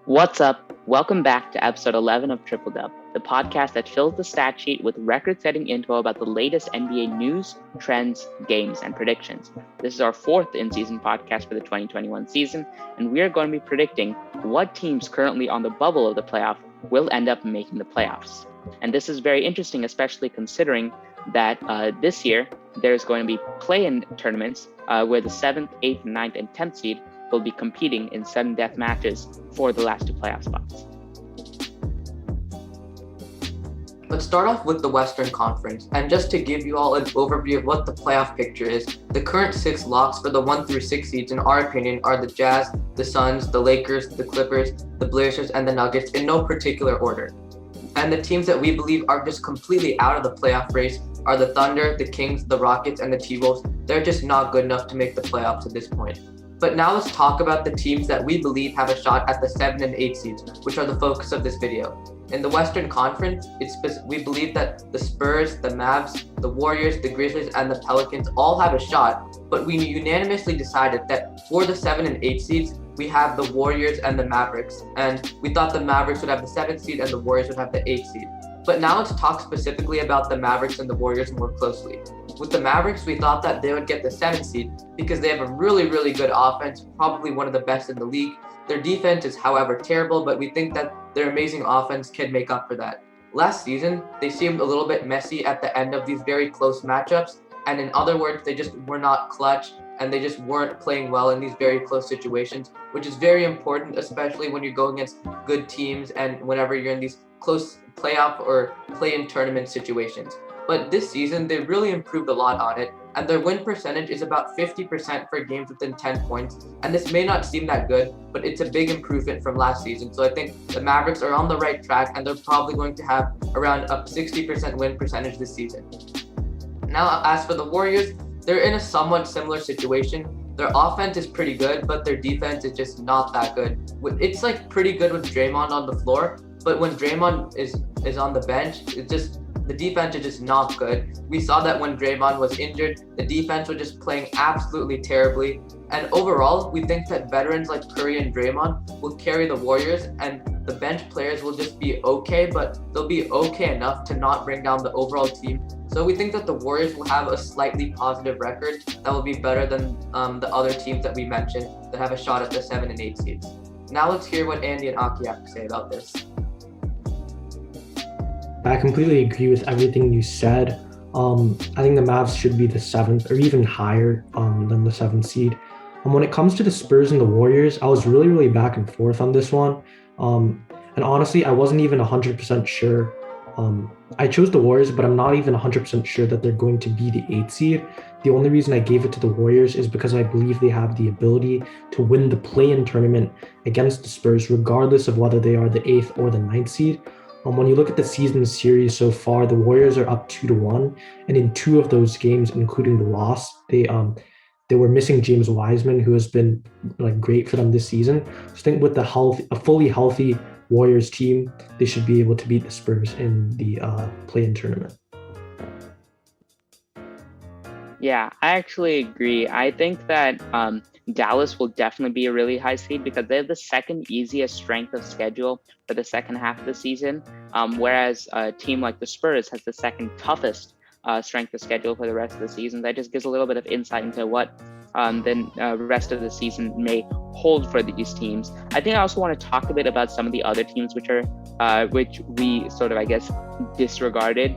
What's up? Welcome back to episode 11 of Triple Dub, the podcast that fills the stat sheet with record setting info about the latest NBA news, trends, games, and predictions. This is our fourth in season podcast for the 2021 season, and we are going to be predicting what teams currently on the bubble of the playoff will end up making the playoffs. And this is very interesting, especially considering that this year there's going to be play-in tournaments where the 7th, 8th, 9th, and 10th seed will be competing in sudden death matches for the last two playoff spots. Let's start off with the Western Conference, and just to give you all an overview of what the playoff picture is, the current 6 locks for the 1 through 6 seeds in our opinion are the Jazz, the Suns, the Lakers, the Clippers, the Blazers, and the Nuggets in no particular order. And the teams that we believe are just completely out of the playoff race are the Thunder, the Kings, the Rockets, and the T-Wolves. They're just not good enough to make the playoffs at this point. But now let's talk about the teams that we believe have a shot at the 7 and 8 seeds, which are the focus of this video. In the Western Conference, we believe that the Spurs, the Mavs, the Warriors, the Grizzlies, and the Pelicans all have a shot, but we unanimously decided that for the 7 and 8 seeds, we have the Warriors and the Mavericks, and we thought the Mavericks would have the 7th seed and the Warriors would have the 8th seed. But now let's talk specifically about the Mavericks and the Warriors more closely. With the Mavericks, we thought that they would get the 7th seed because they have a really, really good offense, probably one of the best in the league. Their defense is, however, terrible, but we think that their amazing offense can make up for that. Last season, they seemed a little bit messy at the end of these very close matchups, and in other words, they just were not clutch, and they just weren't playing well in these very close situations, which is very important, especially when you're going against good teams and whenever you're in these close playoff or play-in tournament situations. But this season, they really improved a lot on it, and their win percentage is about 50% for games within 10 points. And this may not seem that good, but it's a big improvement from last season. So I think the Mavericks are on the right track, and they're probably going to have around a 60% win percentage this season. Now, as for the Warriors, they're in a somewhat similar situation. Their offense is pretty good, but their defense is just not that good. It's like pretty good with Draymond on the floor, but when Draymond is on the bench, the defense is just not good. We saw that when Draymond was injured, the defense was just playing absolutely terribly. And overall, we think that veterans like Curry and Draymond will carry the Warriors, and the bench players will just be okay, but they'll be okay enough to not bring down the overall team. So we think that the Warriors will have a slightly positive record that will be better than the other teams that we mentioned that have a shot at the 7 and 8 seeds. Now let's hear what Andy and Aki have to say about this. I completely agree with everything you said. I think the Mavs should be the 7th or even higher than the 7th seed. When it comes to the Spurs and the Warriors, I was really back and forth on this one. And honestly, I wasn't even 100% sure. I chose the Warriors, but I'm not even 100% sure that they're going to be the 8th seed. The only reason I gave it to the Warriors is because I believe they have the ability to win the play-in tournament against the Spurs, regardless of whether they are the 8th or the 9th seed. When you look at the season series so far, the Warriors are up 2-1, and in 2 of those games, including the loss, they were missing James Wiseman, who has been great for them this season. So I think with a fully healthy Warriors team, they should be able to beat the Spurs in the play-in tournament. Yeah, I actually agree. I think that Dallas will definitely be a really high seed because they have the second easiest strength of schedule for the second half of the season, whereas a team like the Spurs has the second toughest strength of schedule for the rest of the season. That just gives a little bit of insight into what the rest of the season may hold for these teams. I think I also want to talk a bit about some of the other teams which we sort of, I guess, disregarded.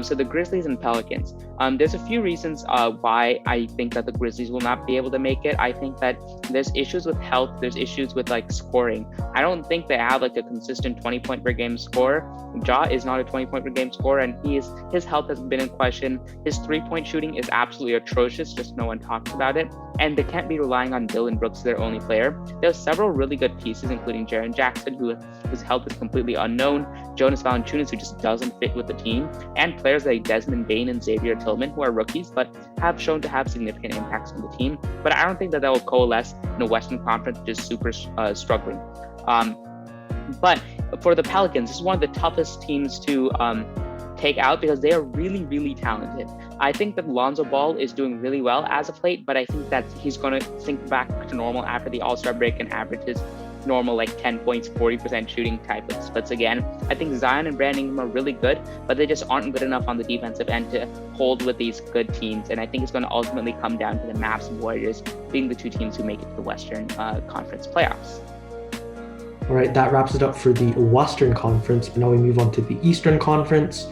So the Grizzlies and Pelicans. There's a few reasons why I think that the Grizzlies will not be able to make it. I think that there's issues with health. There's issues with scoring. I don't think they have a consistent 20-point per game scorer. Ja is not a 20-point per game scorer, and his health has been in question. His 3-point shooting is absolutely atrocious. Just no one talks about it. And they can't be relying on Dillon Brooks, their only player. There are several really good pieces, including Jaren Jackson, whose health is completely unknown, Jonas Valanciunas, who just doesn't fit with the team, and players like Desmond Bane and Xavier Tillman, who are rookies, but have shown to have significant impacts on the team. But I don't think that will coalesce in a Western Conference, which is super struggling. But for the Pelicans, this is one of the toughest teams to take out because they are really talented. I think that Lonzo Ball is doing really well as of late, but I think that he's going to sink back to normal after the All-Star break and averages normal like 10 points, 40% shooting type of splits again. I think Zion and Brandon Ingram are really good, but they just aren't good enough on the defensive end to hold with these good teams. And I think it's going to ultimately come down to the Mavs and Warriors being the two teams who make it to the Western Conference playoffs. All right, that wraps it up for the Western Conference. But now we move on to the Eastern Conference.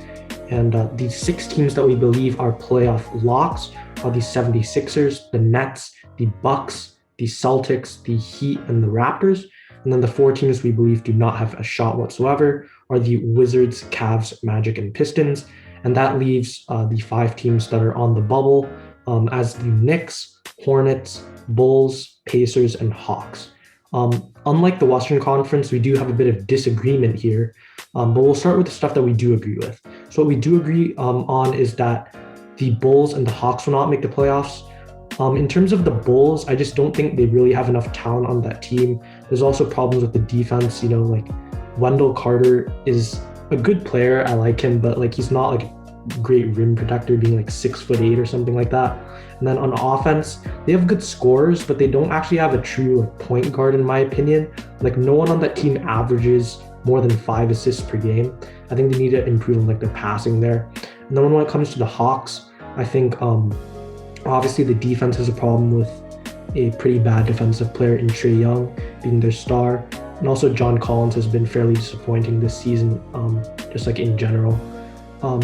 And the 6 teams that we believe are playoff locks are the 76ers, the Nets, the Bucks, the Celtics, the Heat, and the Raptors. And then the 4 teams we believe do not have a shot whatsoever are the Wizards, Cavs, Magic, and Pistons. And that leaves the 5 teams that are on the bubble as the Knicks, Hornets, Bulls, Pacers, and Hawks. Unlike the Western Conference, we do have a bit of disagreement here, but we'll start with the stuff that we do agree with. So what we do agree on is that the Bulls and the Hawks will not make the playoffs. In terms of the Bulls, I just don't think they really have enough talent on that team. There's also problems with the defense. Like Wendell Carter is a good player. I like him, but like he's not like a great rim protector, being like 6'8" or something like that. And then on offense, they have good scorers, but they don't actually have a true like point guard, in my opinion. Like no one on that team averages more than 5 assists per game. I think they need to improve on like their passing there. And then when it comes to the Hawks, I think obviously the defense has a problem with a pretty bad defensive player in Trae Young being their star. And also John Collins has been fairly disappointing this season, just like in general.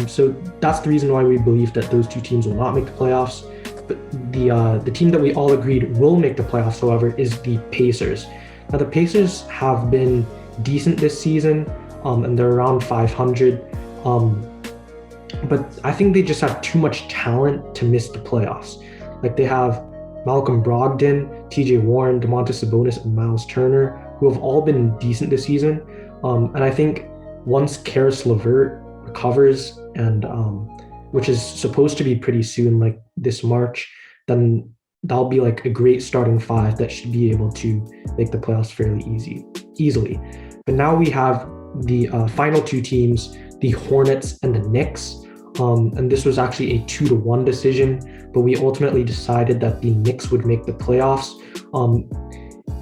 So that's the reason why we believe that those 2 teams will not make the playoffs. But the team that we all agreed will make the playoffs, however, is the Pacers. Now the Pacers have been decent this season, and they're around 500. But I think they just have too much talent to miss the playoffs. Like they have Malcolm Brogdon, TJ Warren, Domantas Sabonis, and Miles Turner, who have all been decent this season. And I think once Karis LeVert recovers, and which is supposed to be pretty soon, like this March, then that'll be like a great starting 5 that should be able to make the playoffs fairly easily. But now we have the final 2 teams, the Hornets and the Knicks. And this was actually a 2-1 decision, but we ultimately decided that the Knicks would make the playoffs.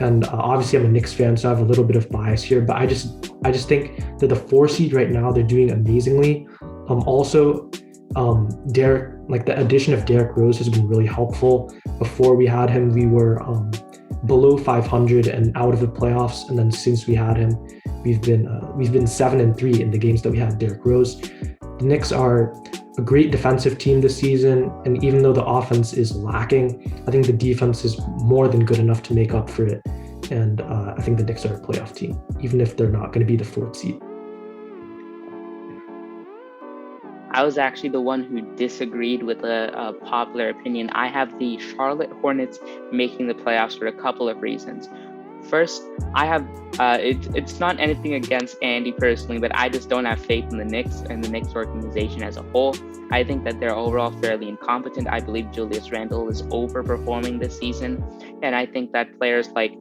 And obviously I'm a Knicks fan, so I have a little bit of bias here, but I just think that the 4 seed right now, they're doing amazingly. Also, the addition of Derrick Rose has been really helpful. Before we had him, we were below 500 and out of the playoffs, and then since we had him, we've been 7-3 in the games that we had Derrick Rose. The Knicks are a great defensive team this season, and even though the offense is lacking, I think the defense is more than good enough to make up for it. And I think the Knicks are a playoff team, even if they're not going to be the 4th seed. I was actually the one who disagreed with a popular opinion. I have the Charlotte Hornets making the playoffs for a couple of reasons. First, I have it's not anything against Andy personally, but I just don't have faith in the Knicks and the Knicks organization as a whole. I think that they're overall fairly incompetent. I believe Julius Randle is overperforming this season, and I think that players like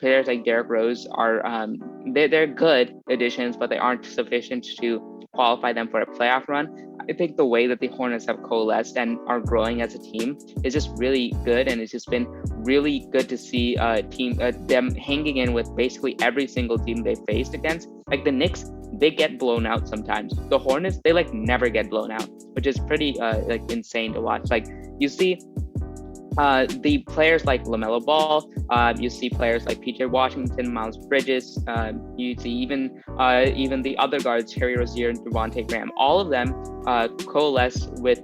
Derrick Rose are they're good additions, but they aren't sufficient to qualify them for a playoff run. I think the way that the Hornets have coalesced and are growing as a team is just really good, and it's just been really good to see them hanging in with basically every single team they faced against. Like the Knicks, they get blown out sometimes. The Hornets, they like never get blown out, which is pretty like insane to watch. Like you see the players like LaMelo Ball, you see players like PJ Washington, Miles Bridges, you see even the other guards, Terry Rozier and Devontae Graham. All of them coalesce with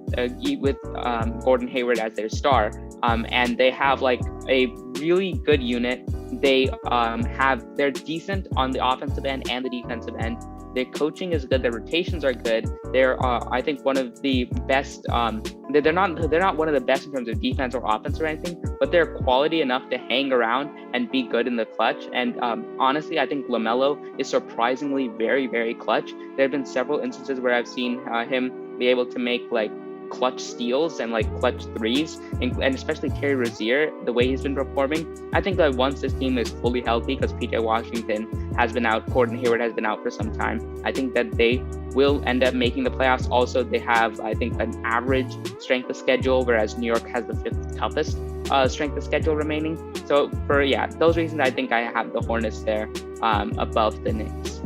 Gordon Hayward as their star, and they have like a really good unit. They're decent on the offensive end and the defensive end. Their coaching is good. Their rotations are good. They're, I think, one of the best. They're not one of the best in terms of defense or offense or anything, but they're quality enough to hang around and be good in the clutch. And honestly, I think LaMelo is surprisingly very, very clutch. There have been several instances where I've seen him be able to make like clutch steals and like clutch threes, and especially Terry Rozier, the way he's been performing. I think that once this team is fully healthy, because PJ Washington has been out, Gordon Hayward has been out for some time, I think that they will end up making the playoffs. Also, they have, I think, an average strength of schedule, whereas New York has the 5th toughest. strength of schedule remaining. So for those reasons, I think I have the Hornets there above the Knicks.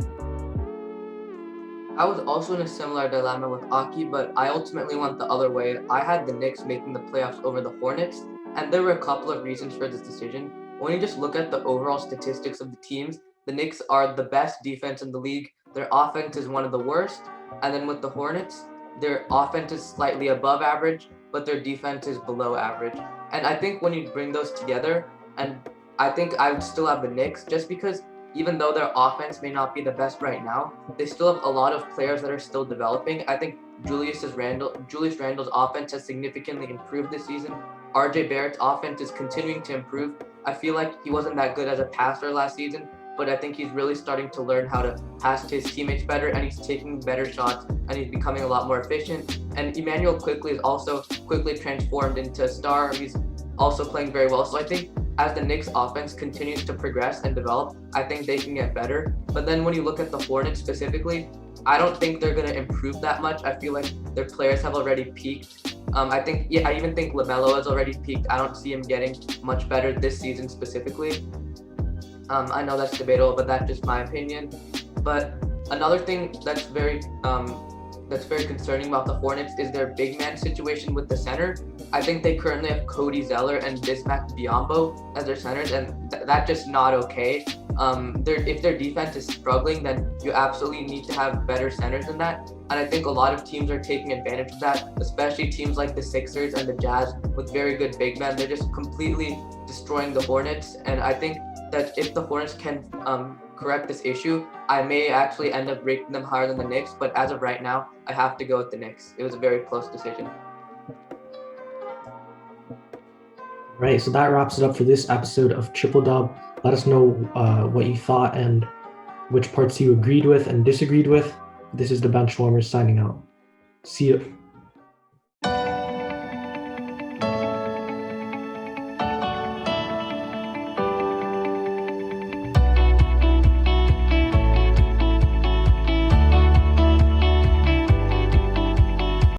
I was also in a similar dilemma with Aki, but I ultimately went the other way. I had the Knicks making the playoffs over the Hornets, and there were a couple of reasons for this decision. When you just look at the overall statistics of the teams, the Knicks are the best defense in the league. Their offense is one of the worst. And then with the Hornets, their offense is slightly above average, but their defense is below average. And I think when you bring those together, and I think I would still have the Knicks just because even though their offense may not be the best right now, they still have a lot of players that are still developing. I think Julius Randle's offense has significantly improved this season. RJ Barrett's offense is continuing to improve. I feel like he wasn't that good as a passer last season, but I think he's really starting to learn how to pass to his teammates better, and he's taking better shots, and he's becoming a lot more efficient. And Emmanuel quickly is also quickly transformed into a star. He's also playing very well. So I think as the Knicks offense continues to progress and develop, I think they can get better. But then when you look at the Hornets specifically, I don't think they're going to improve that much. I feel like their players have already peaked. I even think LaMelo has already peaked. I don't see him getting much better this season specifically. I know that's debatable, but that's just my opinion. But another thing that's very concerning about the Hornets is their big man situation with the center. I think they currently have Cody Zeller and Bismack Biyombo as their centers, and that's just not okay. If their defense is struggling, then you absolutely need to have better centers than that. And I think a lot of teams are taking advantage of that, especially teams like the Sixers and the Jazz with very good big men. They're just completely destroying the Hornets. And I think that if the Hornets can correct this issue, I may actually end up ranking them higher than the Knicks. But as of right now, I have to go with the Knicks. It was a very close decision. Right, so that wraps it up for this episode of Triple Dub. Let us know what you thought and which parts you agreed with and disagreed with. This is the Benchwarmers signing out. See you.